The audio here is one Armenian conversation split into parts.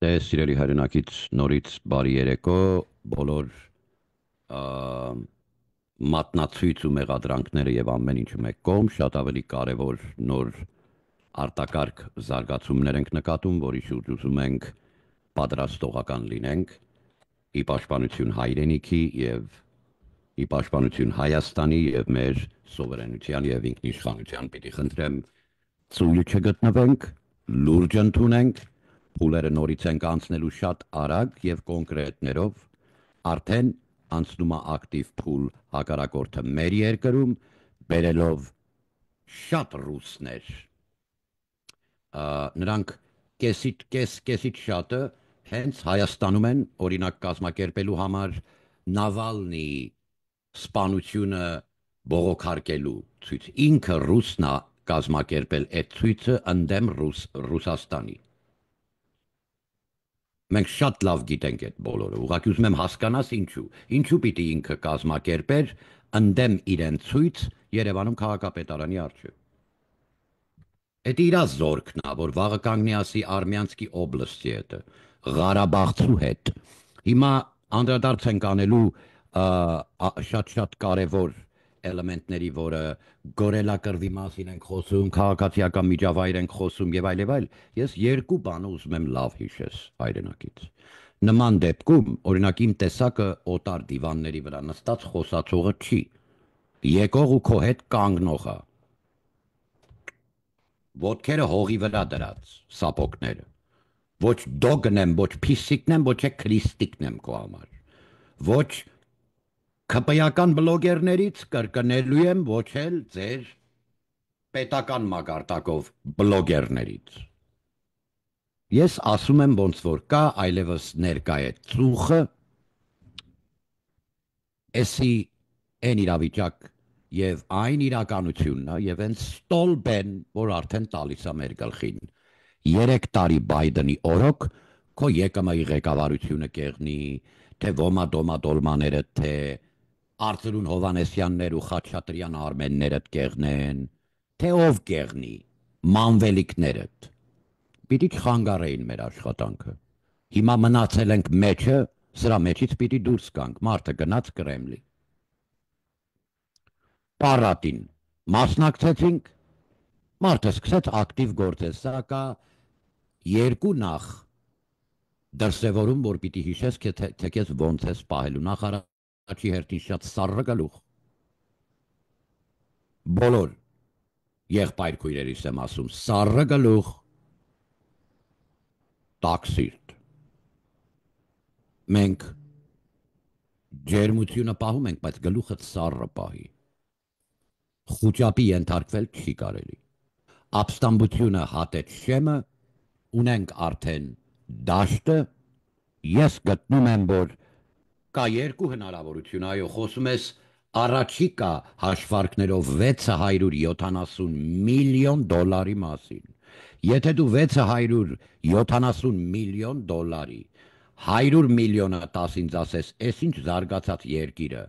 Դե սիրելի հայրենակից նորից բարի երեկո, բոլոր ա, մատնացույց ու մեղադրանքները եւ ամեն ինչը մեկ կողմ, շատ ավելի կարեւոր նոր արտակարգ զարգացումներ ենք նկատում, որի շուրջ ուզում ենք պատրաստողական լինենք ի պաշտպանություն հայրենիքի եւ ի պաշտպանություն Հայաստանի եւ մեր սովերենության եւ ինքնիշխանության պիտի խնդրեմ ծույլ չգտնվենք, լուրջ ընդունենք, փուլերը նորից ենք անցնելու շատ արագ եւ կոնկրետներով, արդեն անցնում է ակտիվ փուլ հակառակորդը մեր երկրում, բերելով շատ ռուսներ, նրանք կեսից շատը հենց Հայաստանում են, օրինակ կազմակերպելու համար Նավալնի սպանությունը բողոքարկելու ցույց։ Ինքը ռուսն է կազմակերպել այդ ցույցը ընդդեմ Ռուսաստանի։ Մենք շատ լավ գիտենք այդ բոլորը։ Ուղղակի ուզում եմ հասկանաս ինչու։ Ինչու պիտի ինքը կազմակերպեր ընդդեմ իրեն ցույց Երևանում քաղաքապետարանի առջև։ Այդ իր զորքն է, որ վաղը կանգնի ասի Արմյանսկի օբլաստի հետ, Ղարաբաղցու հետ։ Հիմա անդրադարձ ենք անելու շատ-շատ կարևոր էլեմենտների, որը գորելակրվի մասին ենք խոսում, քաղաքացիական միջավայր ենք խոսում եւ այլ եւ այլ։ Ես երկու բանը ուզում եմ լավ հիշես հայրենակից։ Նման դեպքում, օրինակ իմ տեսակը օտար դիվանների վրա նստած խոսացողը չի։ Եկող ու քո հետ կանգնողը։ Ոտքերը հողի վրա դրած, սապոկները։ Ոչ դոգն եմ, ոչ փիսիկն եմ, ոչ է քրիստիկն եմ քո համար։ Ոչ քպայական բլոգերներից կրկնելու եմ, ոչ էլ ձեր պետական մակարդակով բլոգերներից։ Ես ասում եմ ոնց որ կա, այլևս ներկա է ծուխը, էսի են իրավիճակ եւ այն իրականությունն է եւ այն ստոլբեն, որ արդեն տալիս է մեր գլխին։ 3 տարի Բայդենի օրոք քո ԵԿՄ-ի ղեկավարությունը կեղնի, թե ոմա դոմա դոլմաները, թե Արծրուն Հովանեսյաններ ու Խաչատրյան Արմեններդ կեղնեն, թե ով կեղնի, մանվելիքներդ։ Պիտի չխանգարեին մեր աշխատանքը։ Հիմա մնացել ենք մեջը, սրա մեջից պիտի դուրս գանք, մարդը գնաց Կրեմլի։ Պարատին մասնակցեցինք, մարդը սկսեց ակտիվ գործել, սա կա երկու նախ դրսևորում, որ պիտի հիշես, թե քեզ ոնց ես պահելու նախ առաջի հերթին շատ սառը գլուխ։ Բոլոր եղբայր քույրերիս եմ ասում, սառը գլուխ, տաքսիրտ։ Մենք ջերմությունը պահում ենք, բայց գլուխը սառը պահի։ Խուճապի ենթարկվել չի կարելի։ Ապստամբությունը հատեց շեմը, ունենք արդեն դաշտը, ես գտնում եմ, որ կա երկու հնարավորություն, այո, խոսում ես առաջիկա հաշվարկներով 670 միլիոն դոլարի մասին։ Եթե դու 670 միլիոն դոլարի 100 միլիոնը 10 ինձ ասես, ես ինչ զարգացած երկիրը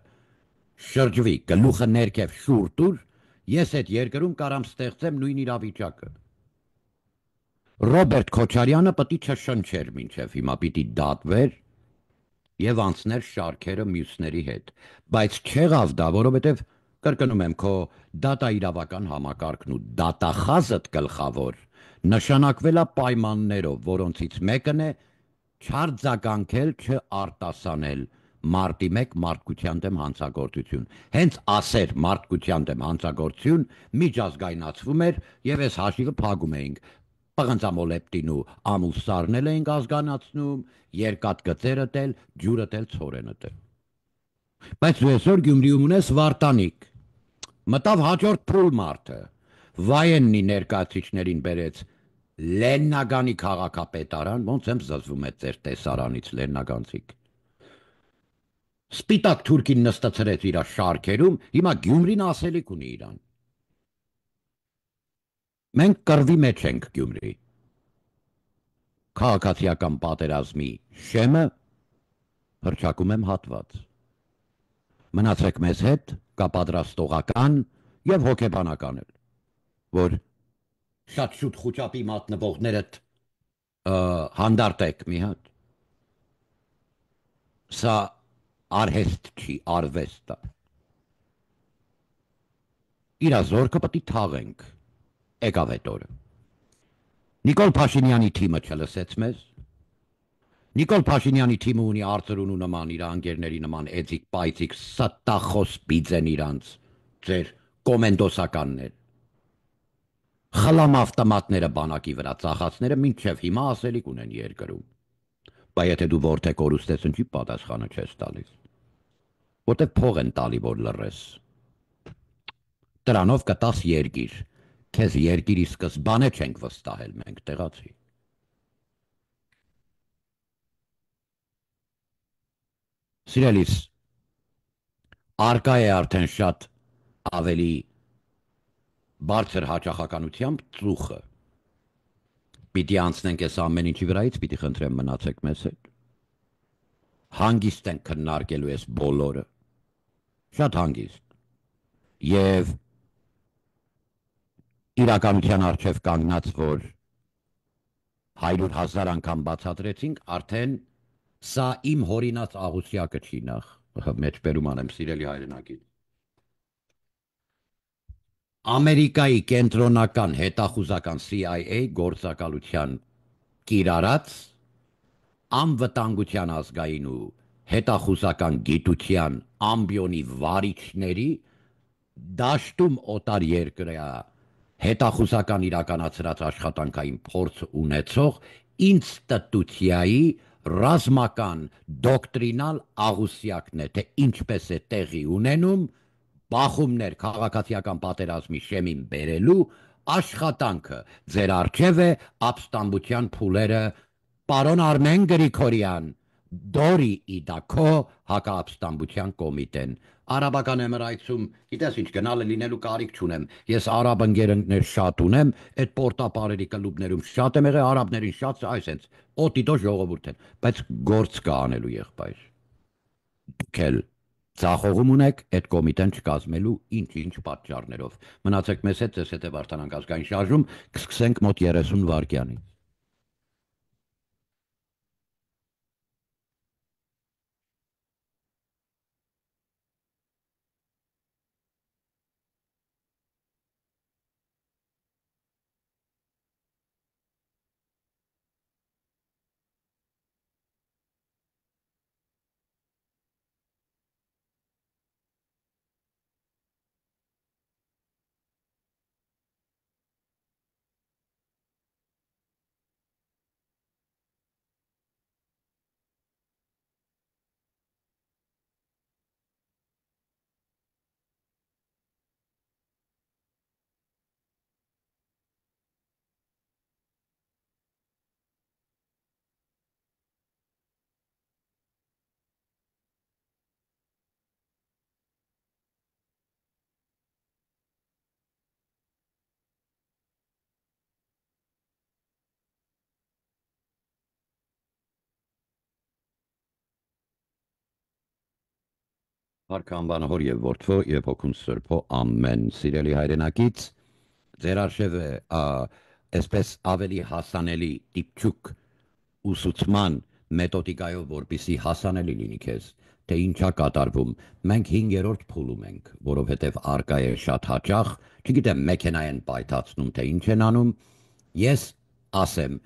շրջվի, գլուխը ներքև շուրտուր, ես այդ երկրում կարամ ստեղծեմ նույն իրավիճակը։ Ռոբերտ Քոչարյանը պիտի չշնչեր մինչև հիմա, պիտի դատվեր եւ անցներ շարքերը մյուսների հետ, բայց չեղավ դա, որովհետեւ կրկնում եմ, քո դատաիրավական համակարգն ու դատախազդ գլխավոր նշանակվել է պայմաններով, որոնցից մեկն է չարձագանքել, չարտասանել մարտի 1 մարդկության դեմ հանցագործություն։ Հենց ասեր մարդկության դեմ հանցագործություն միջազգայնացվում էր եւ այս հաշիվը փակում էինք։ Պղնձամոլեպտին ու ամուսարնել էինք ազգանացնում, երկաթ գծերը տել, ջուրը տել, ցորենը տել։ Բայց դու այսօր Գյումրիում ունես Վարդանիկ։ Մտավ հաջորդ փուլ մարդը։ Վայեննի ներկայացիչներին բերեց Լեննագանի քաղաքապետարան, ոնց եմ զզվում այդ ձեր տեսարանից Լեննագանցիկ։ Սպիտակ թուրքին նստացրեց իր շարքերում, հիմա Գյումրին ասելիք ունի իրան։ Մենք կռվի մեջ ենք Գյումրի։ Քաղաքացիական պատերազմի շեմը հռչակում եմ հատված։ Մնացեք մեզ հետ, կա պատրաստողական եւ հոգեբանական էլ, որ շատ շուտ խուճապի մատնվողներդ Հանդարտեք մի հատ։ Սա արհեստ չի, արվեստ է։ Իրա զորքը պետք է թաղենք։ Եկավ այդ օրը։ Նիկոլ Փաշինյանի թիմը չլսեց մեզ։ Նիկոլ Փաշինյանի թիմը ունի արծրունու նման իր անգերների նման էձիկ պայծիկ ստախոս բիձեն իրանց ձեր կոմենդոսականներ։ Խլամ ավտոմատները բանակի վրա ծախածները մինչև հիմա ասելիք ունեն երկրում։ Բայց եթե դու որդե կորուստես ինչի պատասխանը չես տալիս։ Որտեվ փող են տալի որ լռես։ Դրանով կտաս երկիր։ Քեզ երկիրի սկզբանը չենք վստահել մենք, տեղացի։ Սիրելիս, արկա է արդեն շատ ավելի բարձր հաճախականությամբ ծուխը։ Պիտի անցնենք այս ամեն ինչի վրայից, պիտի խնդրեմ մնացեք մեզ հետ։ Հանգիստ ենք քննարկելու այս բոլորը։ Շատ հանգիստ։ Եվ իրականության առջև կանգնած, որ 100,000 անգամ բացատրեցինք, արդեն սա իմ հորինած աղուսյակը չի նախ, մեջբերում անեմ սիրելի հայրենակից։ Ամերիկայի կենտրոնական հետախուզական CIA գործակալության կիրառած անվտանգության ազգային ու հետախուզական գիտության ամբիոնի վարիչների դաշտում օտար երկրյա հետախուզական իրականացրած աշխատանքային փորձ ունեցող ինստիտուցիայի ռազմական դոկտրինալ աղուսյակն է, թե ինչպես է տեղի ունենում բախումներ քաղաքացիական պատերազմի շեմին բերելու աշխատանքը։ Ձեր առջև է ապստամբության փուլերը պարոն Արմեն Գրիգորյան, Դորի Իդակո հակաապստամբության կոմիտեն։ Արաբական Էմիրայցում, գիտես ինչ, գնալը լինելու կարիք չունեմ։ Ես արաբ ընկերներ շատ ունեմ, այդ պորտապարերի կլուբներում շատ եմ եղել, արաբներին շատ, այսենց օտիտո ժողովուրդ են, բայց գործ կա անելու եղբայր։ Դուք էլ ձախողում ունեք այդ կոմիտեն չկազմելու ինչ-ինչ պատճառներով։ Մնացեք մեզ հետ, ձեզ հետ է Վարդանանք ազգային շարժում, կսկսենք մոտ 30 վայրկյանից։ Հարքանվանահոր եւ որդվո եւ հոգուն սրբո ամեն սիրելի հայրենակից ձեր արժև է այսպես ավելի հասանելի տիպչուկ ուսուցման մեթոդիկայով, որպիսի հասանելի լինի քեզ, թե ինչա կատարվում։ Մենք 5-րդ փուլում ենք, որովհետև արկա է շատ հաճախ, չգիտեմ մեքենա են պայթացնում, թե ինչ են անում։ Ես ասեմ,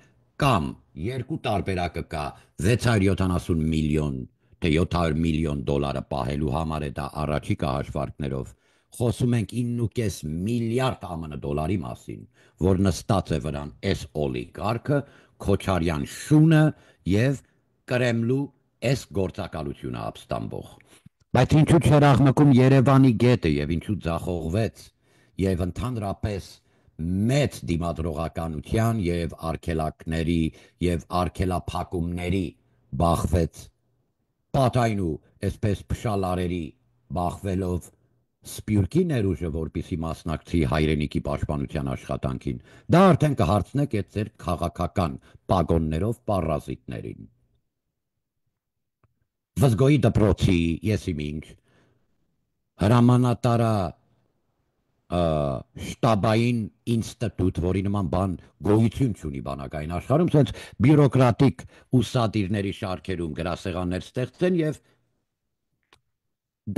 կամ երկու տարբերակը կա 670 միլիոն թե 700 միլիոն դոլարը պահելու համար է դա առաջիկա հաշվարկներով։ Խոսում ենք 9.5 միլիարդ ԱՄՆ դոլարի մասին, որ նստած է վրան այս օլիգարխը, Քոչարյան շունը եւ Կրեմլու այս գործակալությունը ապստամբող։ Բայց ինչու չէր աղմկում Երևանի գետը եւ ինչու ձախողվեց եւ ընդհանրապես մեծ դիմադրողականության եւ արգելակների եւ արգելափակումների բախվեց պատային ու այսպես փշալարերի բախվելով սպյուրքի ներուժը, որպիսի մասնակցի հայրենիքի պաշտպանության աշխատանքին, դա արդեն կհարցնեք այդ ձեր քաղաքական պագոններով պարազիտներին։ Վզգոյի դպրոցի, ես իմ ինչ, հրամանատարա շտաբային ինստիտուտ, որի նման բան գոյություն չունի բանակային աշխարհում, ասենց բյուրոկրատիկ ուսադիրների շարքերում գրասեղաններ ստեղծեն եւ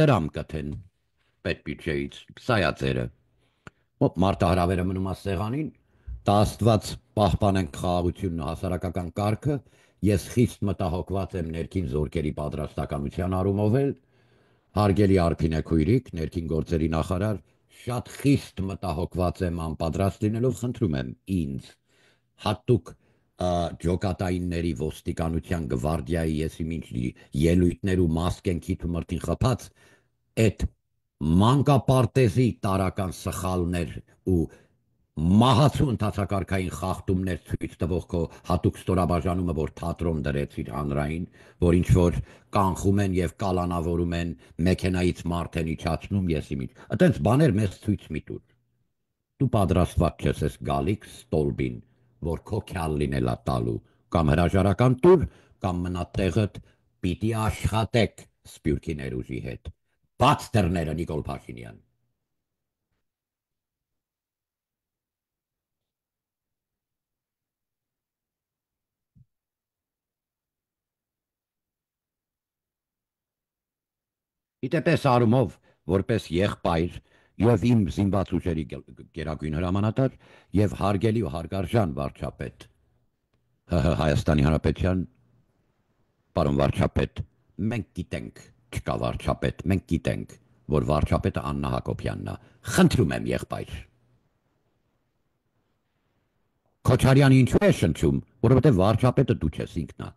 դրամ կթեն պետբյուջեից, սայածերը։ Մարտահրավերը մնում է սեղանին, տա Աստված պահպանենք խաղաղությունն ու հասարակական կարգը, ես խիստ մտահոգված եմ ներքին զորքերի պատրաստականության առումով էլ, հարգելի Արփինե քույրիկ, ներքին գործերի նախարար, շատ խիստ մտահոգված եմ անպատրաստ լինելով, խնդրում եմ ինձ հատուկ ջոկատայինների ոստիկանության գվարդիայի եսիմինչ ելույթներ ու մասկենքիթ ու մրթին խփած այդ մանկապարտեզի տարական սխալներ ու մահացու ընթացակարգային խախտումներ ցույց տվող քո հատուկ ստորաբաժանումը, որ թատրոն դրեցիր հանրային, որ ինչ որ կանխում են եւ կալանավորում են, մեքենայից մարդ են իջացնում, եսիմինչ։ Այտենց բաներ մեզ ցույց մի տուր։ Դու պատրաստված ես ես գալիք ստոլբին, որ քո քյալ լինելա տալու, կամ հրաժարական տուր, կամ մնա տեղդ, պիտի աշխատեք Սփյուռքի ներուժի հետ։ Բաց դռները, Նիկոլ Փաշինյան։ Իտեպես արումով, որպես եղբայր եւ իմ զինված ուժերի գերագույն հրամանատար եւ հարգելի ու հարգարժան վարչապետ ՀՀ Հայաստանի Հանրապետության պարոն վարչապետ, մենք գիտենք, չկա վարչապետ, մենք գիտենք, որ վարչապետը Աննա Հակոբյանն է։ Խնդրում եմ եղբայր։ Քոչարյանը ինչու է շնչում, որովհետեւ վարչապետը դու ես ինքն է։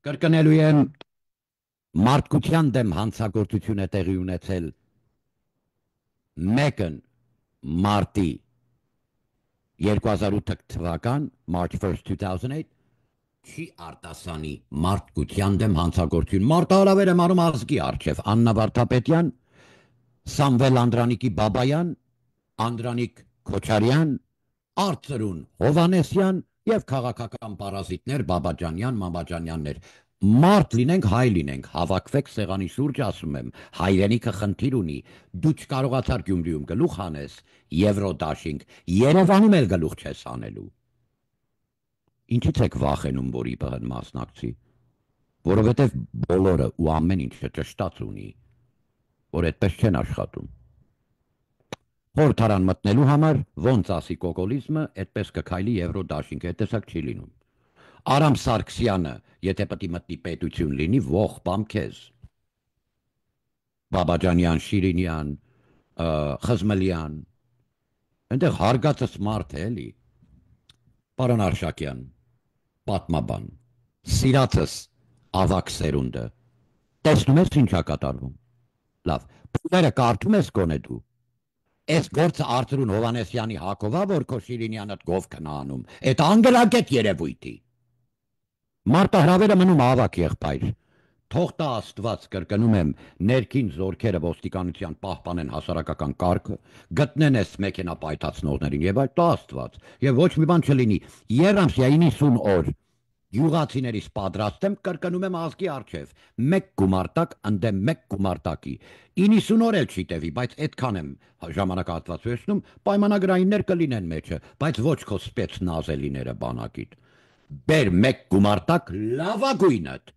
Կրկնելու եմ մարդկության դեմ հանցագործություն է տեղի ունեցել մեկն մարտի 2008 թվական March 1st 2008 չի արտասանի մարդկության դեմ հանցագործություն մարտահրավեր եմ անում ազգի առջև Աննա Վարդապետյան Սամվել Անդրանիկի Բաբայան Անդրանիկ Քոչարյան Արծրուն Հովանեսյան եւ քաղաքական պարազիտներ Բաբաջանյան Մամաջանյաններ մարդ լինենք հայ լինենք հավաքվեք սեղանի շուրջ ասում եմ հայրենիքը խնդիր ունի դու չկարողացար Գյումրիում գլուխ հանես Եվրոդաշինգ Երևանում էլ գլուխ չես հանելու ինչի՞ց եք վախենում որ ԻՊՀ-ն մասնակցի որովհետեւ բոլորը ու ամեն ինչը ճշտած ունի որ այդպես չեն աշխատում Խորհրդարան մտնելու համար ոնց ասի կոկոլիզմը, այդպես կքայլի Եվրոդաշինգ, այդ տեսակ չի լինում։ Արամ Սարգսյանը, եթե պետք է մտնի պետություն լինի, ող բամ քեզ։ Բաբաջանյան, Շիրինյան, Խզմելյան, այնտեղ հարգածս մարդ է էլի։ Պարոն Արշակյան, պատմաբան, սիրածս ավակ սերունդը, տեսնում ես ինչա կատարվում։ Լավ, փուլերը կարդում ես գոնե դու։ Այս գործը Արծրուն Հովանեսյանի Հակովա, որ քո Շիրինյանդ գով քնանում, այդ անգլագետ երևույթի։ Մարտահրավերը մնում ավակ եղբայր։ Թող տա Աստված կրկնում եմ, ներքին զորքերը ոստիկանության պահպանեն հասարակական կարգը, գտնեն այս մեքենա պայթացնողներին եւ այդ տա Աստված, եւ ոչ մի բան չլինի։ Երամսյա 90 օր Յուղացիներից պատրաստ եմ, կրկնում եմ ազգի առջև, մեկ գումարտակ ընդդեմ մեկ գումարտակի, 90 օր էլ չի տևի, բայց այդքան եմ ժամանակահատվածում, պայմանագրայիններ կլինեն մեջը, բայց ոչ քո սպեցնազելիները բանակիդ, բեր մեկ գումարտակ լավագույնդ,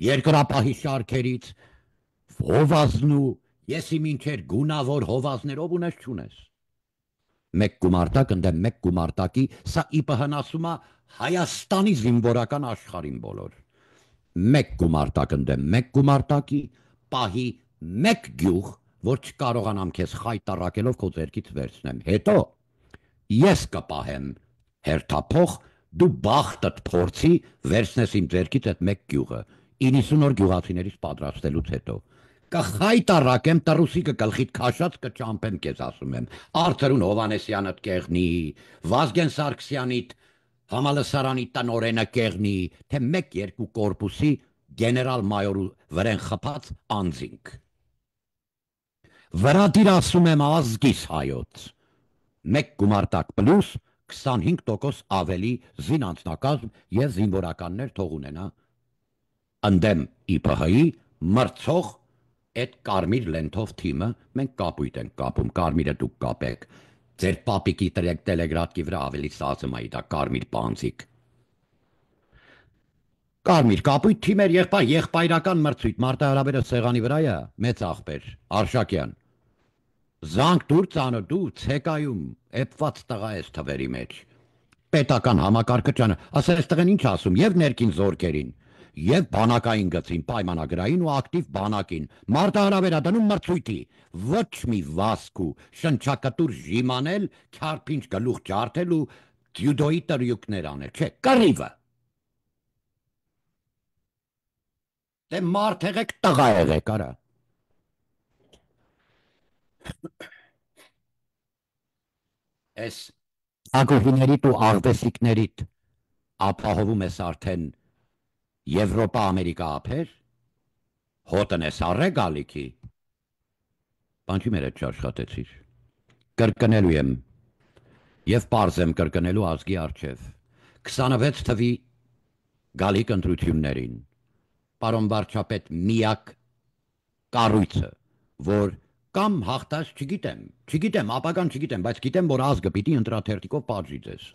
երկրապահի շարքերից, հովազնու, եսի մինչեր գունավոր հովազներով ունես չունես, մեկ գումարտակ ընդդեմ մեկ գումարտակի, սա ԻՊՀ-ն ասում է Հայաստանի զինվորական աշխարհին բոլոր։ Մեկ գումարտակ ընդդեմ մեկ գումարտակի, պահի մեկ գյուղ, որ չկարողանամ քեզ խայտարակելով քո ձեռքից վերցնեմ։ Հետո ես կպահեմ հերթափոխ, դու բախտդ փորձի վերցնես իմ ձեռքից այդ մեկ գյուղը, 90 օր գյուղացիներից պատրաստելուց հետո։ Կխայտարակեմ տռուսիկը գլխիդ քաշած կճամփեմ քեզ ասում եմ։ Արծրուն Հովանեսյանդ կեղնի, Վազգեն Սարգսյանիդ Համալսարանի տնօրենը կեղնի, թե մեկ-երկու կորպուսի գեներալ մայորու վրեն խփած անձինք։ Վրա դիր ասում եմ ազգիս հայոց։ Մեկ գումարտակ պլյուս 25% ավելի զին անձնակազմ եւ զինվորականներ թող ունենա։ Ընդդեմ ԻՊՀ-ի մրցող այդ կարմիր լենթով թիմը մենք կապույտ ենք կապում, կարմիրը դուք կապեք։ Ձեր պապիկի տելեգրադկի վրա ավելի սազում է դա կարմիր պանձիկ։ Կարմիր կապույտ թիմեր եղբայրական մրցույթ մարտահրավերը սեղանի վրա է, մեծ աղբեր, Արշակյան։ Զանգ դուր ծանր դու ցեկայում էպված տղա ես թվերի մեջ։ Պետական համակարգչանը, ասես տղեն ինչ ասում, եւ ներքին զորքերին, եւ բանակային գծին, պայմանագրային ու ակտիվ բանակին, մարտահրավերա դնում մրցույթի, ոչ մի վասկու, շնչակտուր ժիմանել, քարփինչ գլուխ ջարդել ու դյուդոյի տրյուկներ անել, չէ, կռիվը։ Դե մարդ եղեք, տղա եղեք, արա։ Էս ագոհիներիդ ու աղվեսիկներիդ ապահովում ես արդեն Եվրոպա-Ամերիկա ափեր, հոտն ես առե գալիքի, բանջի մեր հետ չաշխատեցիր, կրկնելու եմ, և պարզ եմ կրկնելու ազգի առջև, 26 թվի գալիք ընտրություններին, պարոն վարչապետ միակ կառույցը, որ կամ հաղթած չգիտեմ, ապագան չգիտեմ, բայց գիտեմ, որ ազգը պիտի ընտրաթերթիկով պատժի ձեզ։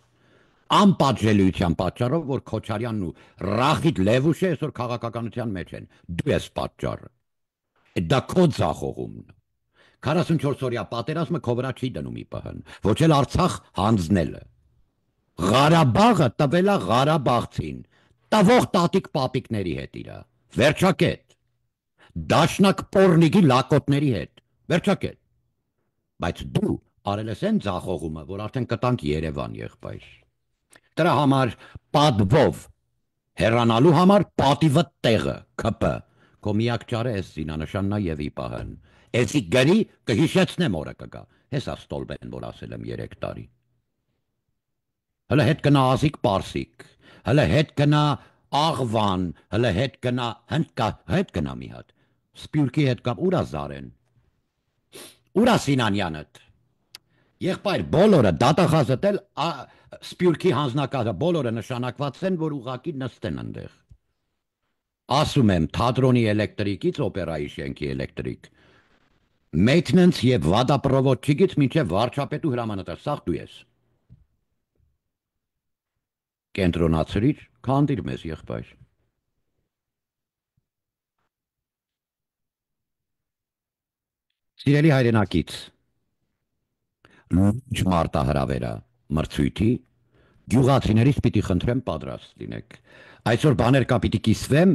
Անպատժելիության պատճառով, որ Քոչարյանն ու Ռախիտ Լևուշը այսօր քաղաքականության մեջ են, դու ես պատճառը։ Դա քո ձախողումն։ 44-օրյա պատերազմը քո վրա չի դնում ԻՊՀ-ն, ոչ էլ Արցախ հանձնելը։ Ղարաբաղը տվել է Ղարաբաղցին, տվող տատիկ պապիկների հետ իրա, վերջակետ։ Դաշնակ պորնիկի լակոտների հետ, վերջակետ։ Բայց դու արել ես այն ձախողումը, որ արդեն կտանք Երևան եղբայր։ Դրա համար պատվով հեռանալու համար պատիվը տեղը, ԿՊ, քո միակ ճարը ես զինանշանն է եւ ԻՊՀ-ն։ Էսի գրի կհիշեցնեմ օրը կգա։ Հեսա ստոլբեն, որ ասել եմ 3 տարի։ Հələ հետ գնա Ազիկ Պարսիկ, հələ հետ գնա Աղվան, հələ հետ գնա հետ գնա մի հատ։ Սպյուրքի հետ կապ ուրա Զարեն։ Ուրա Սինանյանդ։ Եղբայր բոլորը դատախազդ էլ Սպյուրքի հանձնակազմը բոլորը նշանակված են, որ ուղակի նստեն այնտեղ։ Ասում եմ, թատրոնի էլեկտրիկից օպերայի շենքի էլեկտրիկ։ Maintenance եւ վադապրովոդչիկից մինչեւ վարչապետու հրամանատար, սաղ դու ես։ Կենտրոնացրիր, քանդիր մեզ եղբայր։ Սիրելի հայրենակից, լուրջ մարտահրավերա մրցույթի, գյուղացիներից պիտի խնդրեմ պատրաստ լինեք։ Այսօր բաներ կա պիտի կիսվեմ,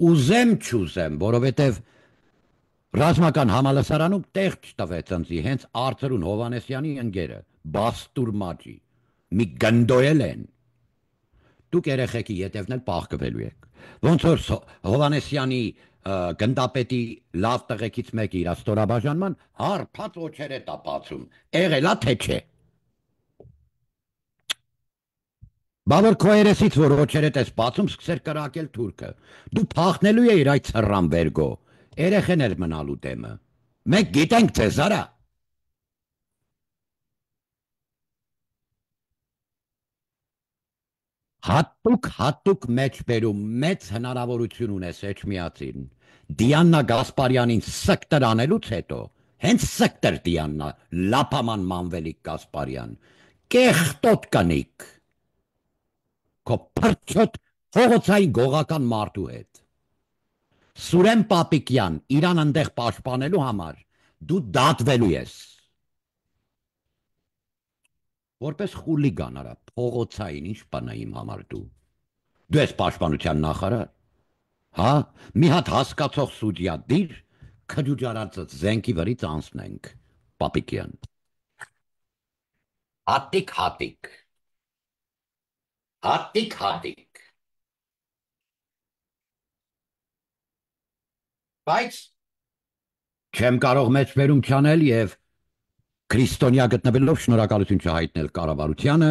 ուզեմ չուզեմ, որովհետև ռազմական համալսարանում տեղ չտվեց ընձի, հենց Արծրուն Հովանեսյանի ընկերը, Բաստուր Մաջի, մի գնդոյել են։ Դուք երեխեքի ետևն էլ պաղկվելու եք։ Ոնց որ Հովանեսյանի գնդապետի լավ տղեկից մեկը իր ստորաբաժանման հարփած ոչեր է տապացում, եղելա թե չէ։ Բավր քո երեսից, որ ոչերդ ես բացում, սկսեր կրակել թուրքը։ Դու փախնելու էիր այդ սռան վերգո, երեխեն էր մնալու դեմը։ Մենք գիտենք ձեզ, արա։ Հատուկ մեջ բերում, մեծ հնարավորություն ունես Էջմիածին։ Դիաննա Գասպարյանին սկտր անելուց հետո, հենց սկտր Դիաննա, լապաման մանվելիք Գասպարյան, կեղտոտ կնիք, քո փրչոտ հողոցային գողական մարդու հետ։ Սուրեն Պապիկյան, իրան ընդեղ պաշտպանելու համար, դու դատվելու ես։ Որպես խուլիգան արա, փողոցային, ինչ բանա իմ համար դու։ Դու ես պաշտպանության նախարար, հա, մի հատ հասկացող սուդյա դիր, քջուջարածդ զենքի վրից անցնենք, Պապիկյան։ Հատիկ։ Բայց չեմ կարող մեջբերում չանել և Քրիստոնյա գտնվելով շնորհակալություն չհայտնել կառավարությանը,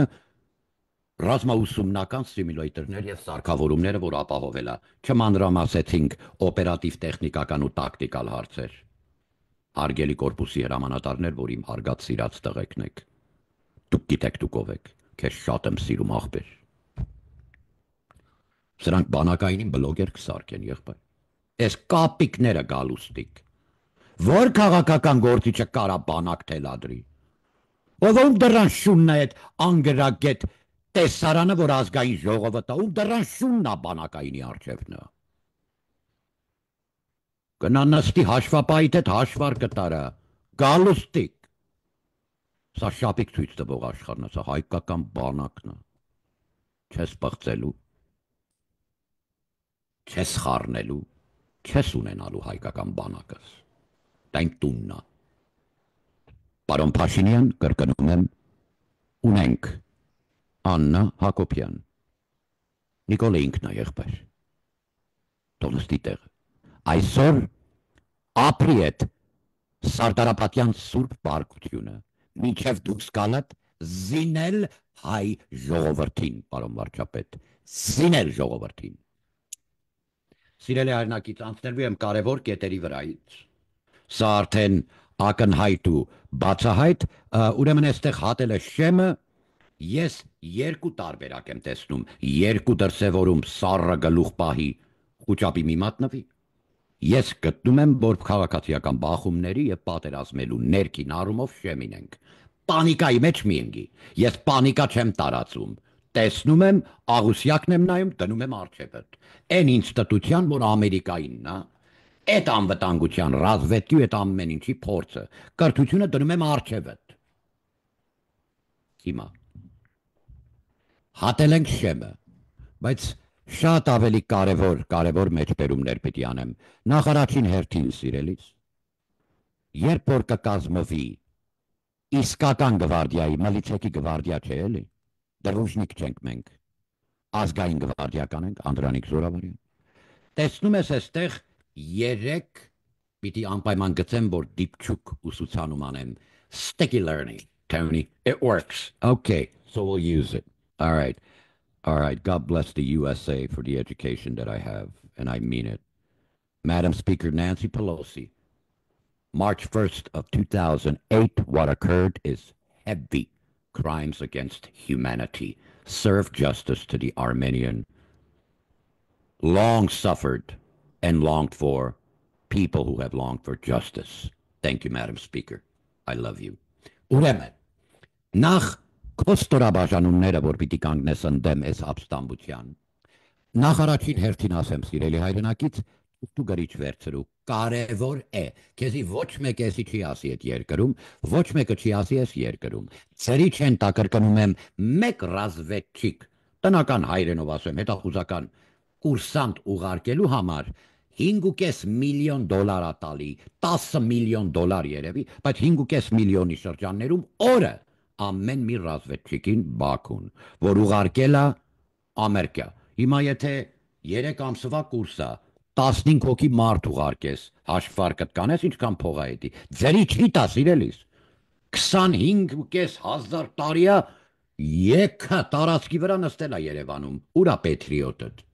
ռազմաուսումնական սիմուլյատորներ և սարքավորումները, որ ապահովել է, չմանրամասեցինք օպերատիվ տեխնիկական ու տակտիկալ հարցեր։ Հարգելի կորպուսի հրամանատարներ, որ իմ հարգած սիրած տղեկն եք։ Դուք գիտեք դուք ով եք։ Քեզ շատ եմ սիրում աղբեր։ Սրանք բանակայինին բլոգեր կսարքեն եղբայր։ Այս կապիկները գալուստիկ։ Որ քաղաքական գործիչը կարա բանակ թելադրի։ Ով դրան շունն է այդ անգրագետ տեսարանը, որ ազգային ժողովը տա, ում դրան շունն է բանակայինի արջևնը։ Կնա նստի հաշվապահիդ հետ հաշվար կտարա, գալուստիկ։ Սա շապիկ ցույց տվող աշխարհն է, սա հայկական բանակն է։ Չես պղծելու, չես խառնելու, չես ունենալու հայկական բանակս։ Դա իմ տունն է։ Պարոն Փաշինյան, կրկնում եմ, ունենք Աննա Հակոբյան, Նիկոլը ինքն է եղբայր, թող նստի տեղը, այսօր ապրի այդ Սարդարապատյան սուրբ բարկությունը, մինչև դուրս գալդ զինել հայ ժողովրդին, պարոն վարչապետ, զինել ժողովրդին։ Սիրելի հայրենակից, անցնելու եմ կարևոր կետերի վրայից, սա արդեն ակնհայտ ու բացահայտ, ուրեմն այստեղ հատել է շեմը, ես երկու տարբերակ եմ տեսնում, երկու դրսևորում սառը գլուխ պահի խուճապի մի մատնվի։ Ես գտնում եմ, որ քաղաքացիական բախումների եւ պատերազմելու ներքին առումով շեմին ենք։ Պանիկայի մեջ մի ընկի։ Ես պանիկա չեմ տարածում։ Տեսնում եմ, աղուսյակն եմ նայում, դնում եմ արջևդ։ Այն ինստիտուցիան, որ Ամերիկայինն է, այդ անվտանգության ռազմավետի ու այդ ամեն ինչի փորձը, կրթությունը դնում եմ արջևդ։ Հիմա հատել ենք շեմը, բայց շատ ավելի կարևոր մեջբերումներ պիտի անեմ։ Նախ առաջին հերթին, սիրելիս, երբ որ կկազմվի իսկական գվարդիայի, մլիցեքի գվարդիա չէ էլի, դրուժնիկ չենք մենք, ազգային գվարդիական ենք, Անդրանիկ Զորավարյան։ Տեսնում ես այստեղ երեք պիտի անպայման գծեմ, որ դիպչուկ ուսուցանում անեմ, sticky learning, Tony, it works, okay, so we'll use it. All right, God bless the USA for the education that I have, and I mean it. Madam Speaker Nancy Pelosi, March 1st of 2008, what occurred is heavy crimes against humanity. Serve justice to the Armenian, long suffered and longed for people who have longed for justice. Thank you, Madam Speaker. I love you. Ուրեմն, նախ կոստորաբաժանումները, որ պիտի կանգնես ընդդեմ այս ապստամբության, նախ առաջին հերթին ասեմ, սիրելի հայրենակից, դու գրիչ վերցրու, կարևոր է, քեզի ոչ մեկ էսի չի ասի այդ երկրում, ոչ մեկը չի ասի այս երկրում, ծրի չեն տակրկնում եմ մեկ ռազմավետչիկ, տնական հայրենով ասեմ, հետախուզական կուրսանտ ուղարկելու համար 5.5 միլիոն դոլար ատալի, 10 միլիոն դոլար երևի, բայց 5.5 միլիոնի շրջաններում օրը ամեն մի ռազմավետչիկին Բաքուն, որ ուղարկել է Ամերիկա։ Հիմա եթե 3 ամսվա կուրսա 15 հոգի մարդ ուղարկես, հաշվարկդ կանես ինչքան փող է էդի։ Ձերի չի տա սիրելիս։ 25.500 տարիա եկա տարածքի վրա նստել է Երևանում։ Ուրա պետրիոտդ։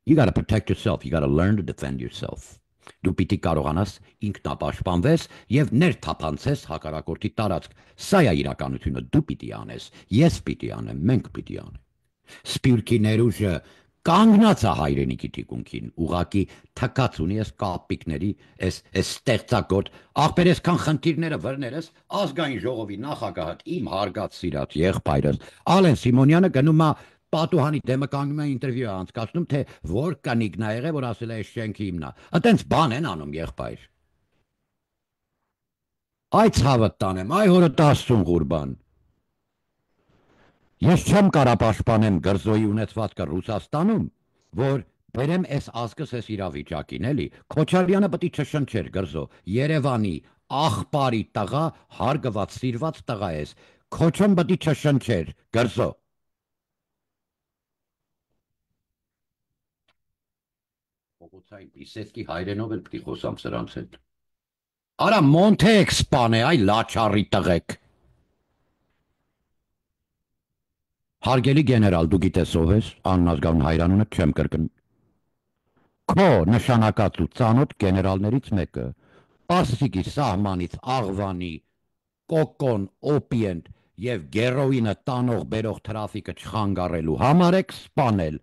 You got to protect yourself. You got to learn to defend yourself. Դու պիտի կարողանաս ինքնապաշտպանվես եւ ներթափանցես հակառակորդի տարածք։ Սա է իրականությունը, դու պիտի անես, ես պիտի անեմ, մենք պիտի անենք։ Սպիրկի ներուժը կանգնած է հայրենիքի թիկունքին, ուղակի թքած ունի այս կապիկների, այս ստեղծագործ, ախպեր այսքան խնդիրները վրներս, ազգային ժողովի նախագահը, իմ հարգած սիրած եղբայրս, Ալեն Սիմոնյանը գնում է պատուհանի դեմը կանգնում է ինտերվյու է անցկացնում, թե որ կանիկն է եղել, որ ասել է այս շենքը իմն է։ Այտենց բան են անում եղբայր։ Այ ցավը տանեմ, այ հորդ Աստծուն Ղուրբան։ Ես չեմ կարա պաշտպանեմ գրզոյի ունեցվածքը Ռուսաստանում, որ բերեմ այս ազգս այս իրավիճակին, էլի։ Քոչարյանը պետք է չշնչեր գրզո, Երևանի աղբարի տղա, հարգված սիրված տղա ես։ Քոչոն պետք է չշնչեր գրզո։ Փողոցային Պիսեցկի հայրենով էլ պիտի խոսամ սրանց հետ։ Արա Մոնտեկ սպան է, այ լաչարի տղեկ։ Հարգելի գեներալ, դու գիտես ով ես, աննազգավն հայրանունը չեմ կրկնում։ Քո նշանակած ու ծանոթ գեներալներից մեկը, Պարսիկի սահմանից Աղվանի, Կոկոն, Օպիենտ եւ գերոինը տանող բերող տրաֆիկը չխանգարելու համար եք սպանել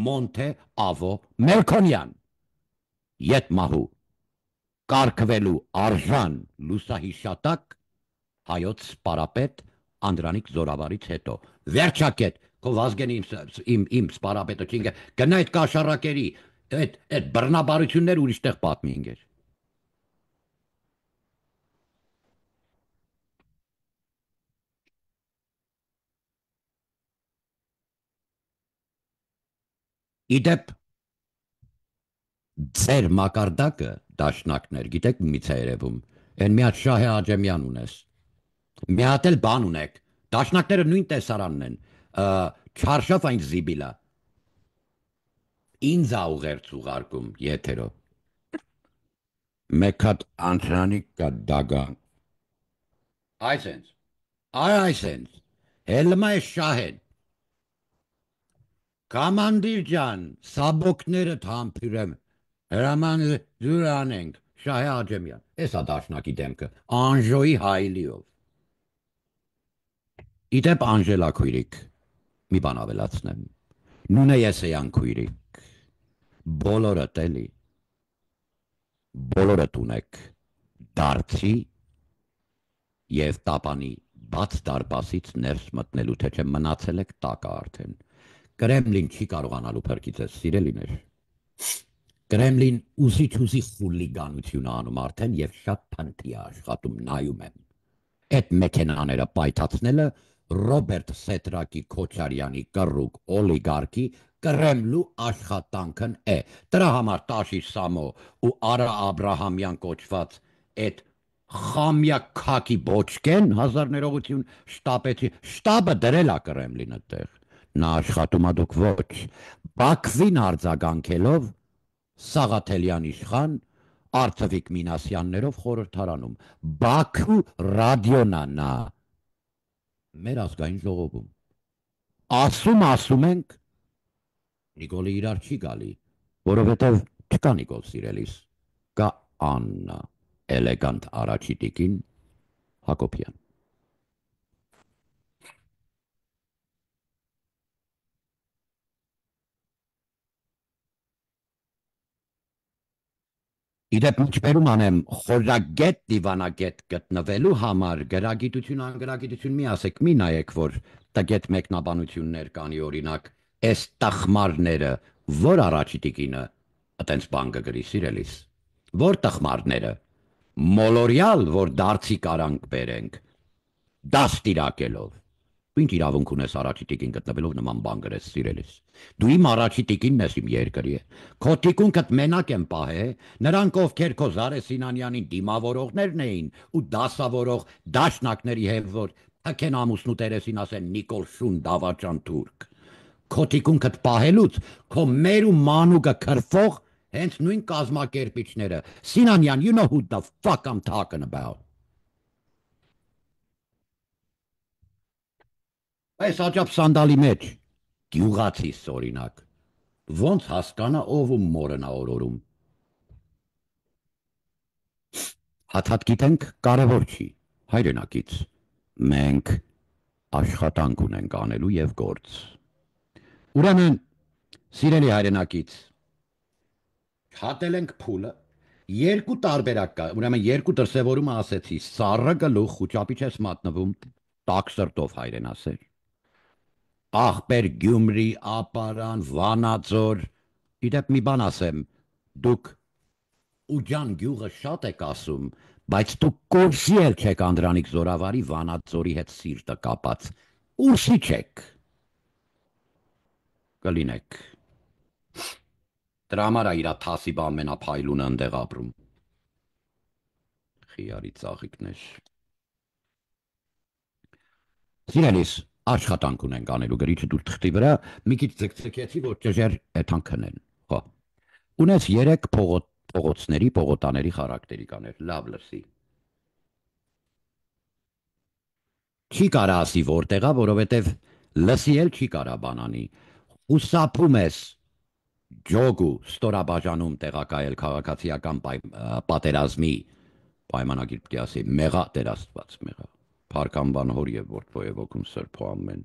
Մոնթե Ավո Մելքոնյան։ Ետ մահու կարգվելու արժան լուսահիշատակ հայոց սպարապետ Անդրանիկ Զորավարից հետո։ Վերջակետ, քո Վազգենի իմ սպարապետը չինգը, գնա այդ կաշառակերի, այդ բռնաբարություններ ուրիշտեղ պատմի ինգեր։ Իդեպ ձեր մակարդակը դաշնակներ, գիտեք մից է երևում, են մի հատ Շահե Աջեմյան ունես, մի հատ էլ բան ունեք, դաշնակները նույն տեսարանն են, չարշավ այն զիբիլա, ինձ ա ուղերձ ուղարկում եթերով, մեկ հատ Անդրանիկ կա դագան, այսենց, հելմա է Շահեն, կամանդիր ջան, սաբոքները թամփյուրեմ, հրաման դուր անենք, Շահե Աջեմյան, էսա դաշնակի դեմքը, Անժոյի հայլիով։ Իդեպ Անժելա քույրիկ, մի բան ավելացնեմ, նունե եսեյան քույրիկ, բոլորըտ էլի, բոլորըտ ունեք դարձի և տապանի բաց դարպասից ներս մտնելու, թե չէ մնացել եք տակը արդեն, Կրեմլին չի կարողանալու փրկի ձեզ, սիրելիներ, Կրեմլին ուզիչ խուլիգանություն անում արդեն և շատ փնթի աշխատում նայում եմ, այդ մեքենաները պայթացնելը Ռոբերտ Սետրակի Քոչարյանի կռուկ օլիգարքի Կրեմլու աշխատանքն է, դրա համար Տաշի Սամո ու Արա Աբրահամյան կոչված այդ խամյա քաքի բոչկեն, հազար ներողություն, շտաբը դրել ա Կրեմլին այդտեղ, նա աշխատում ա դուք ոչ, Բաքվին արձագանքելով Սաղաթելյան իշխան, Արծվիկ Մինասյաններով խորհրդարանում, Բաքու ռադիոն ա նա, մեր ազգային ժողովում, ասում ենք, Նիկոլի իրար չի գալի, որովհետև չկա Նիկոլ սիրելիս, կա Աննա, էլեգանտ առաջի տիկին Հակոբյան։ Իդեպ միջբերում անեմ խորագետ դիվանագետ գտնվելու համար գրագիտություն անգրագիտություն մի ասեք, մի նայեք, որ տգետ մեկնաբանություններ կանի օրինակ, այս տխմարները, որ առաջի տիկինը այտենց բան կգրի սիրելիս, որ տխմարները, մոլորյալ, որ դարձի կարանք բերենք, դաստիրակելով, Ինչ իրավունք ունես առաջի տիկին գտնվելով նման բան գրես սիրելիս։ Դու իմ առաջի տիկինն ես իմ երկրի է։ Քո տիկունքդ մենակ եմ պահե, նրանք ովքեր քո Զարե Սինանյանին դիմավորողներն էին ու դասավորող դաշնակների հետ որ թքեն ամուսնու տերեսին ասեն Նիկոլ Շուն դավաճան թուրք։ Քո տիկունքդ պահելուց քո մեր ու մանուկը քրֆող հենց նույն կազմակերպիչները։ Սինանյան, you know who the fuck I'm talking about. Այս աճապ սանդալի մեջ, գյուղացիս օրինակ, ոնց հասկանա ով ու մորն ա օրորում։ Հատ գիտենք կարևոր չի, հայրենակից, մենք աշխատանք ունենք անելու և գործ։ Ուրեմն, սիրելի հայրենակից, հատել ենք փուլը, երկու տարբերակ կա, ուրեմն երկու դրսևորումը ասեցի, սառը գլուխ խուճապի չես մատնվում, տաք սրտով հայրեն ասեր։ Ախպեր Գյումրի, Ապարան, Վանաձոր, իդեպ մի բան ասեմ, դուք ուջան գյուղը շատ եք ասում, բայց դուք կորսի էլ չեք Անդրանիկ Զորավարի Վանաձորի հետ սիրտը կապած, ուրսի չեք, կլինեք, դրա համար ա իրա թասիբը ամենափայլունը ընդեղ ապրում, խիարի ծաղիկներ, սիրելիս, աշխատանք ունենք անելու գրիչը դուր թղթի վրա, մի քիչ ձգձգեցի, որ ճժեր էթան քնեն, հո, ունես 3 փողոցների, պողոտաների խարակտերի կաներ, լավ լսի, չի կարա ասի որտեղա, որովհետև լսի էլ չի կարա բանանի, ուսապում ես ջոգու ստորաբաժանում տեղակայել քաղաքացիական պատերազմի պայմանագիր պիտի ասի, մեղա տեր Աստված մեղա, Փարքանբան հոր եւ որդվո եւ օգում սրբո ամեն։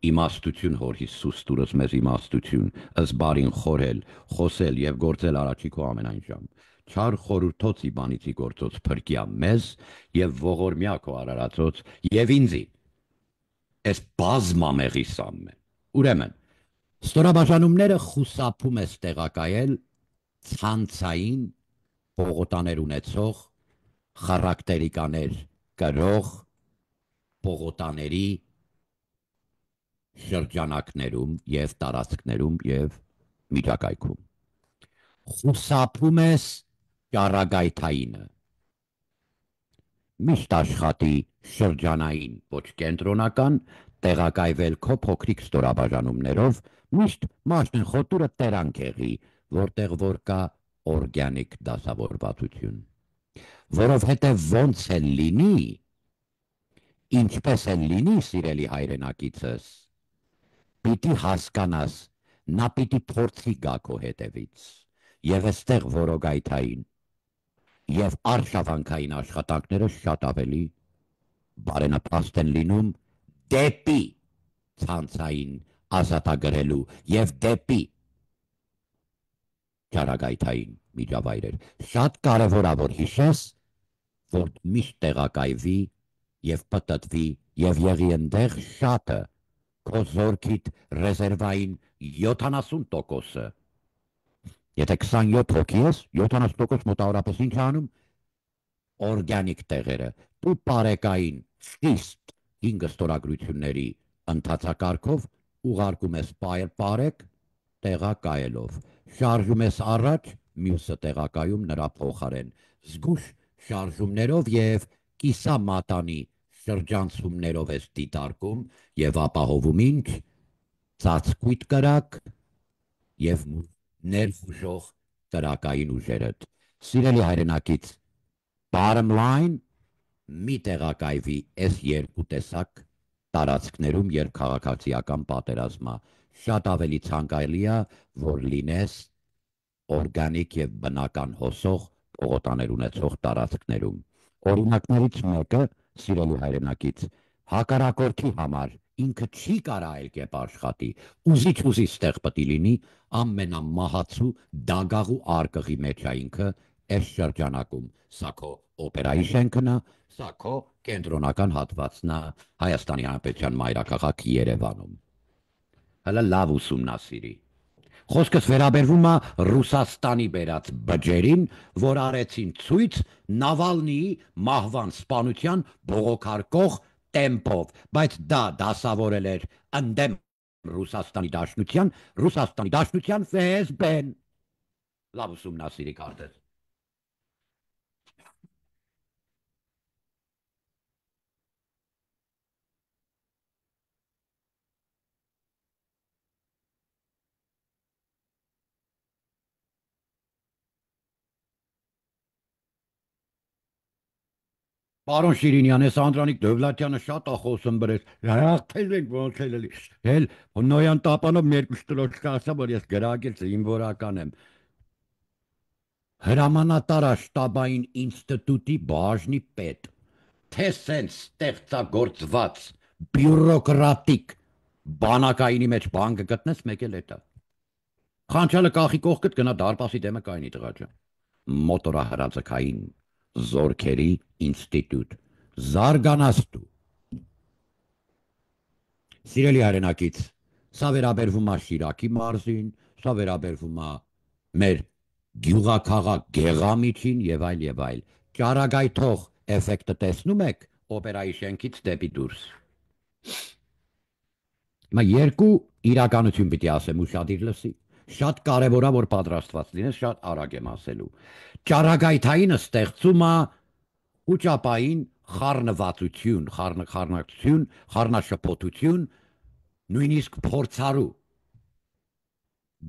Իմաստություն հոր Հիսուս տուրս մեզ իմաստություն, ըս բարին խորել, խոսել եւ գործել առաջի քո ամենայն ժամ։ Չար խորուրդոցի բանիցի գործոց փրկիա մեզ եւ ողորմյա քո արարածոց եւ ինձի։ Էս բազմամեղի սամն է։ Ուրեմն, ստորաբաժանումները խուսափում ես տեղակայել ցանցային փողոտաներ ունեցող խարակտերիկաներ կրող փողոտաների շրջանակներում եւ տարածքներում եւ միջակայքում։ Խուսափում ես ճառագայթայինը։ Միշտ աշխատի շրջանային, ոչ կենտրոնական, տեղակայվել քո փոքրիկ ստորաբաժանումներով, միշտ մաշն խոտուրը տերանք եղի, որտեղ որ կա օրգանիկ դասավորվածություն։ Որովհետև ոնց է լինի, ինչպես է լինի, սիրելի հայրենակիցս, պիտի հասկանաս, նա պիտի փորձի գա քո հետևից, եւ այստեղ որոգայթային եւ արշավանքային աշխատանքները շատ ավելի բարենպաստ են լինում դեպի ցանցային ազատագրելու եւ դեպի ճառագայթային միջավայրեր։ Շատ կարեւոր է որ հիշես, որ միշտ տեղակայվի եւ պտտվի եւ եղի այնտեղ շատը քո զորքիդ ռեզերվային 70%-ը։ Եթե 27 հոգի ես, 70% մոտավորապես ինչ անում, օրգանիկ տեղերը, դու պարեկային խիստ 5 ստորագրությունների ընթացակարգով ուղարկում ես պարեկ տեղակայելով, շարժում ես առաջ, մյուսը տեղակայում նրա փոխարեն, զգուշ շարժումներով եւ կիսամատանի շրջանցումներով ես դիտարկում եւ ապահովում ինչ ծածկույթ կրակ եւ ներխուժող կրակային ուժերդ։ Սիրելի հայրենակից, bottom line, մի տեղակայվի այս երկու տեսակ տարածքներում, երբ քաղաքացիական պատերազմա շատ ավելի ցանկալի է, որ լինես օրգանիկ եւ բնական հոսող փողոտաներ ունեցող տարածքներում։ Օրինակներից մեկը, սիրելի հայրենակից, հակառակորդի համար ինքը չի կարա այլ կերպ աշխատի, ուզի ստեղ պետք լինի ամենամահացու դագաղու արկղի մեջ է ինքը այս շրջանակում, սա քո օպերայի շենքն է, սա քո կենտրոնական հատվածն է Հայաստանի Հանրապետության մայրաքաղաք Երևանում։ Հələ լավ ուսումնասիրի։ Խոսքս վերաբերվում է Ռուսաստանի բերած բջերին, որ արեցին ցույց Նավալնիի մահվան սպանության բողոքարկող տեմպով, բայց դա դասավորել էր ընդդեմ Ռուսաստանի Դաշնության ՖՍԲ-ն։ Լավ ուսումնասիրի կարծես։ Պարոն Շիրինյան, ես Անդրանիկ Դովլատյանը շատ ախոսում բրես, հաղթել ենք ոնց էլ էլի, հել նոյան տապանով երկու շտրոց կասա, որ ես գրագել զինվորական եմ։ Հրամանատարա շտաբային ինստիտուտի բաժնի պետ, թե սենց ստեղծագործված, բյուրոկրատիկ, բանակայինի մեջ բան կգտնես, մեկ էլ էտա։ Խանչալը կախի կողքդ գնա դարպասի դեմը կայնի տղաճա։ Մոտորահրաձգային զորքերի ինստիտուտ, զարգանաս դու։ Սիրելի հայրենակից, սա վերաբերվում է Շիրակի մարզին, սա վերաբերվում է մեր գյուղաքաղաք Գեղամիջին եւ այլ։ Ճառագայթող էֆեկտը տեսնում եք օպերայի շենքից դեպի դուրս։ Հիմա երկու իրականություն պիտի ասեմ ուշադիր լսի։ Շատ կարևոր է որ պատրաստված լինես, շատ արագ եմ ասելու։ Ճառագայթայինը ստեղծում է ուճապային խառնվածություն, խառնակցություն, խառնաշփոթություն, նույնիսկ փորձարու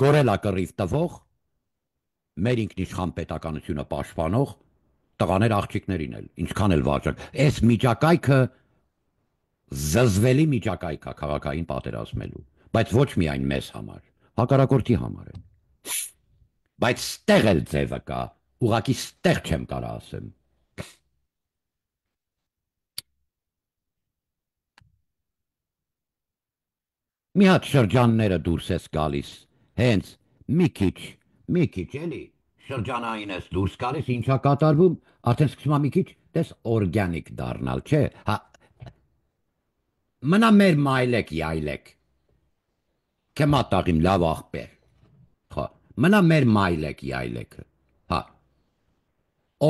գորելա կռիվ տվող, մեր ինքնիշխան պետականությունը պաշտպանող տղաներ աղջիկներին էլ, ինչքան էլ վարժակ։ Այս միջակայքը զզվելի միջակայք է քաղաքային պատերազմելու, բայց ոչ միայն մեզ համար, հակառակորդի համար է։ Բայց ստեղ էլ ձևը կա, ուղղակի ստեղ չեմ կարա ասեմ։ Մի հատ շրջանները դուրս ես գալիս, հենց մի քիչ էլի, շրջանային ես դուրս գալիս, ինչա կատարվում, արդեն սկսում է մի քիչ, տես օրգանիկ դառնալ, չէ, հա, մնա մեր մայլեք յայլեք, քե մատաղիմ լավ աղբեր, հա, մնա մեր մայլեք յայլեքը, հա,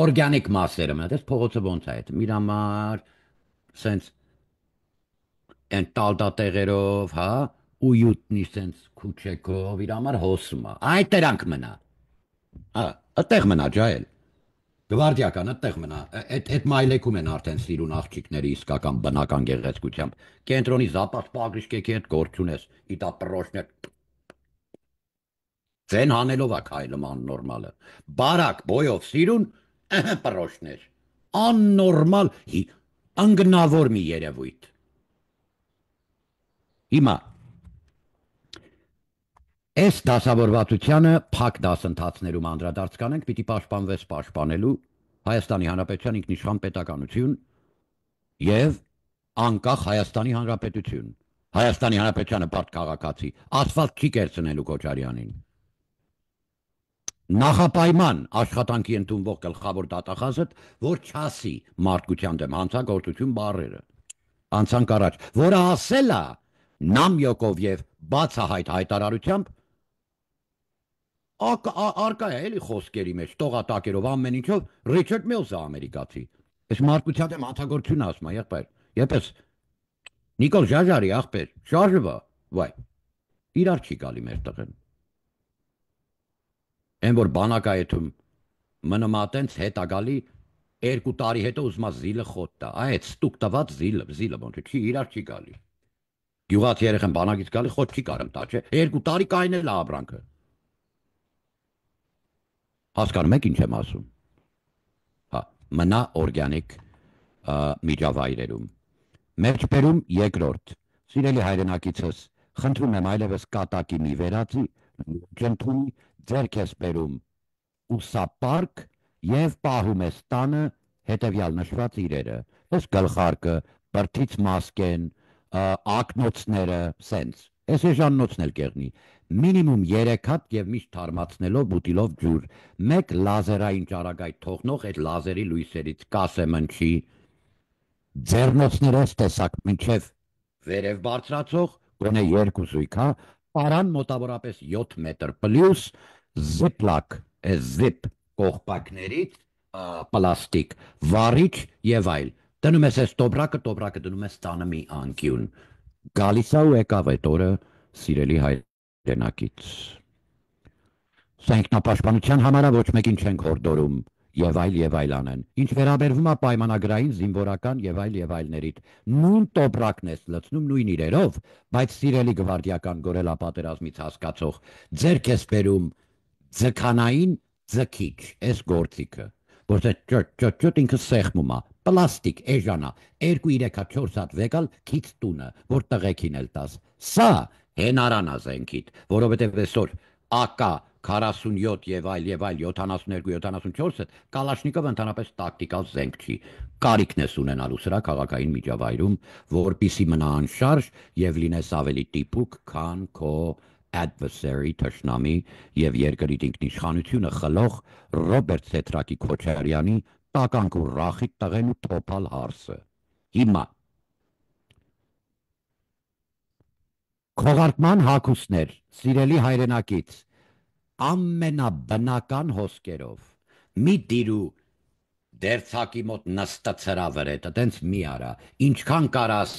օրգանիկ մասերը մնա, տես փողոցը ոնց է այդ, իր համար, սենց, են տալտատեղերով, հա, ույուտնի սենց քուչեկով, իր համար հոսում է, այդ տերանք մնա, հա, ըտեղ մնա ջայել, գվարդիական ըտեղ մնա, այդ մայլեքում են արդեն սիրուն աղջիկների իսկական բնական գեղեցկությամբ, կենտրոնի զապաս պագրիշկեքի հետ գործ ունես, իտա պրոշներ, ձեն հանելով է քայլում աննորմալը, բարակ բոյով սիրուն, պրոշներ, աննորմալ, անգնավոր մի երևույթ, հիմա, այս դասավորվածությանը փակ դասընթացներում անդրադարձ կանենք, պիտի պաշտպանվես պաշտպանելու Հայաստանի Հանրապետության ինքնիշխան պետականություն եւ անկախ Հայաստանի Հանրապետություն։ Հայաստանի Հանրապետությանը բարդ քաղաքացի, ասֆալտ չի կերցնելու Քոչարյանին։ Նախապայման աշխատանքի ընդունվող գլխավոր դատախազը, որ չասի մարդկության դեմ հանցագործություն բառերը։ Անցանք առաջ, որը ասել է նամյոկով եւ բացահայտ հայտարարությամբ արկա է էլի խոսքերի մեջ, տողատակերով ամեն ինչով, Ռիչարդ Միլսը ամերիկացի։ Այս մարդկության դեմ հանցագործություն ասում է, եղբայր, եպես Նիկոլ Ժաժարի աղբեր, շարժվա, վայ, իրար չի գալի մեր տղեն։ Են որ բանակայեթում մնմատենց հետ ագալի 2 տարի հետո ուզմա զիլը խոտ տա, այդ ստուկ տված զիլը ոնց չի իրար չի գալի։ Գյուղացի երեխան բանակից գալի խոտ չի կարում տա, չէ, 2 տարի կայնել է ապրանքը։ Հասկանում եք ինչ եմ ասում։ Հա, մնա օրգանիկ միջավայրերում։ Մեջբերում երկրորդ։ Սիրելի հայրենակիցս, խնդրում եմ այլևս կատակի մի վերածի, ջնթունի ձեռք ես բերում ուսապարկ եւ պահում ես տանը հետեւյալ նշված իրերը։ Այս գլխարկը, բրդից մասկեն, ակնոցները, սենց։ Այս էժանոցն էլ կեղնի։ Մինիմում 3 հատ եւ միշտ թարմացնելով բուտիլով ջուր։ 1 լազերային ճարագայթ թողնող այդ լազերի լույսերից կասեմնչի ձեռնոցներով տեսակ մինչև վերև բարձրացող գոնե 2 զույգ, հա, պարան մոտավորապես 7 մետր պլյուս զիպլակ, զիպ կողպակներից պլաստիկ, վարիչ եւ այլ։ Դնում ես այս տոբրակը դնում ես տանը մի անկյուն։ Գալիս է ու եկավ այդ օրը սիրելի հայրենակից։ Սա ինքնապաշտպանության համար ոչ մեկին չենք հորդորում եւ այլ անեն։ Ինչ վերաբերվում է պայմանագրային զինվորական եւ այլներիդ, նույն տոբրակն ես լցնում նույն իրերով, բայց սիրելի գվարդիական գորելապատերազմից հասկացող, ձերք ես բերում ձքանային ձքիչ, այս գործիքը, որ ճոտ ինքը սեղմում է, պլաստիկ, էժանա, 2-3 հատ 4 հատ վեկալ քիչ տունը, որ տղեկին էլ տաս։ Սա հենարանա զենքիդ, որովհետև այսօր ակա 47 եւ այլ 72-74-ը կալաշնիկով ընդհանրապես տակտիկալ զենք չի։ Կարիքն ես ունենալու սրա քաղաքային միջավայրում, որպիսի մնա անշարժ եւ լինես ավելի տիպուկ, քան քո adversary թշնամի եւ երկրի ինքնիշխանությունը խլող Ռոբերտ Սետրակի Քոչարյանի տականք ու ռախիկ տղեն ու թոփալ հարսը։ Հիմա քողարկման հակուսներ, սիրելի հայրենակից, ամենաբնական հոսքերով, մի դիրու դերցակի մոտ նստացրա վրետը, տենց մի արա, ինչքան կարաս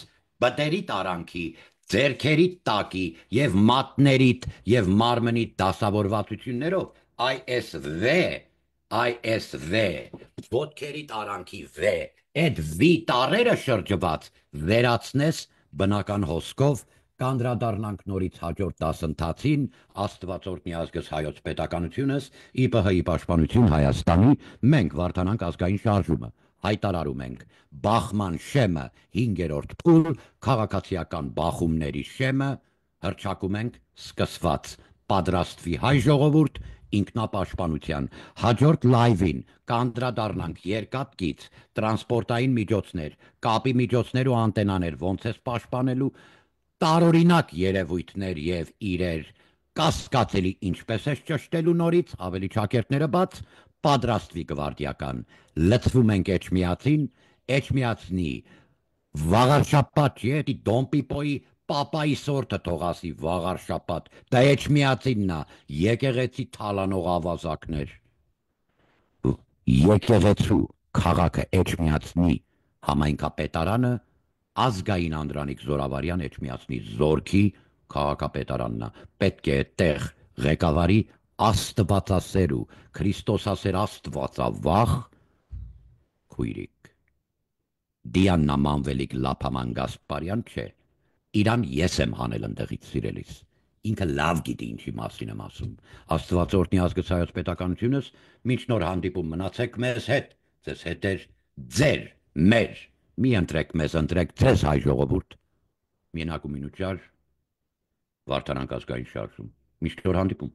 բտերի տարանքի, ձերքերի տակի և մատներիտ և մարմնիտ դասավորվածություններով, ISV, ոտքերի տարանքի V, այդ V տարերը շրջված վերացնես բնական հոսքով, կանդրադառնանք նորից հաջորդ դասընթացին, Աստվածօրհնի ազգս հայոց պետականությունս, ԻՊՀ-ի պաշտպանություն Հայաստանի, մենք Վարդանանք ազգային շարժումը, հայտարարում ենք բախման շեմը 5-րդ փուլ, քաղաքացիական բախումների շեմը, հռչակում ենք սկսված, պատրաստվի հայ ժողովուրդ, ինքնապաշտպանության, հաջորդ լայվին կանդրադառնանք երկաթգիծ, տրանսպորտային միջոցներ, կապի միջոցներ ու անտենաներ, ոնց ես պաշտպանելու, տարօրինակ երևույթներ եւ իրեր, կասկածելի ինչպես է ճշտելու նորից, ավելի ճակերտները բաց, պատրաստվի գվարդիական, լցվում ենք Էջմիածին, Էջմիածնի, վաղարշապատ չէ, Դոն Պիպոյի պապայի սորտը թողասի վաղարշապատ, դա Էջմիածիննա, եկեղեցի թալանող ավազակներ, եկեղեցու քաղաքը Էջմիածնի համայնքապետարանը ազգային Անդրանիկ Զորավարյան Էջմիածնի զորքի քաղաքապետարանն է, պետք է տեղ ղեկավարի աստվածասեր ու քրիստոսասեր աստվածավախ քույրիկ։ Դիաննա Մանվելիկ Լափաման Գասպարյան չէ, իրան ես եմ հանել ընդեղից սիրելիս, ինքը լավ գիտի ինչի մասին եմ ասում, Աստված օրհնի ազգս հայոց պետականությունս, մինչ նոր հանդիպում մնացեք մեզ հետ, ձեզ հետեր ձեր, մեր, մի ընտրեք մեզ, ընտրեք ձեզ հայ ժողովուրդ, միենակու մինուճար, Վարդանանք ազգային շարժում, մինչ նոր հանդիպում։